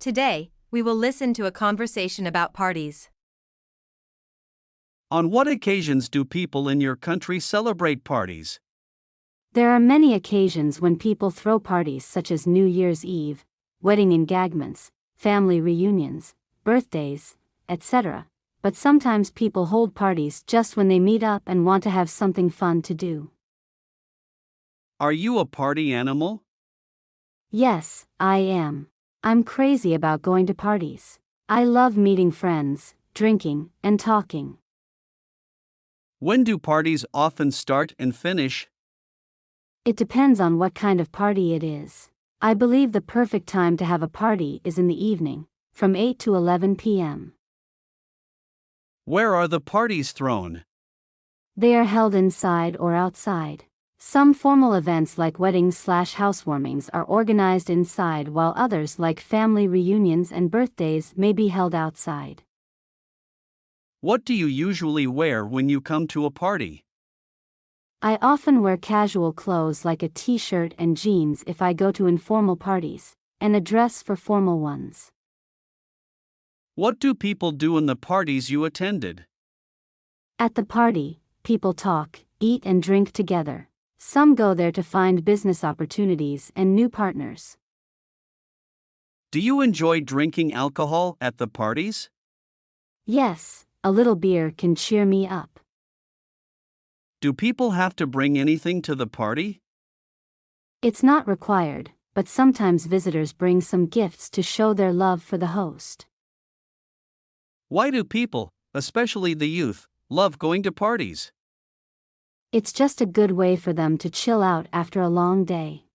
Today, we will listen to a conversation about parties. On what occasions do people in your country celebrate parties? There are many occasions when people throw parties such as New Year's Eve, wedding engagements, family reunions, birthdays, etc. But sometimes people hold parties just when they meet up and want to have something fun to do. Are you a party animal? Yes, I am. I'm crazy about going to parties. I love meeting friends, drinking, and talking. When do parties often start and finish? It depends on what kind of party it is. I believe the perfect time to have a party is in the evening, from 8 to 11 p.m. Where are the parties thrown? They are held inside or outside. Some formal events like weddings/housewarmings are organized inside, while others like family reunions and birthdays may be held outside. What do you usually wear when you come to a party? I often wear casual clothes like a t-shirt and jeans if I go to informal parties, and a dress for formal ones. What do people do in the parties you attended? At the party, people talk, eat and drink together. Some go there to find business opportunities and new partners. Do you enjoy drinking alcohol at the parties? Yes, a little beer can cheer me up. Do people have to bring anything to the party? It's not required, but sometimes visitors bring some gifts to show their love for the host. Why do people, especially the youth, love going to parties? It's just a good way for them to chill out after a long day.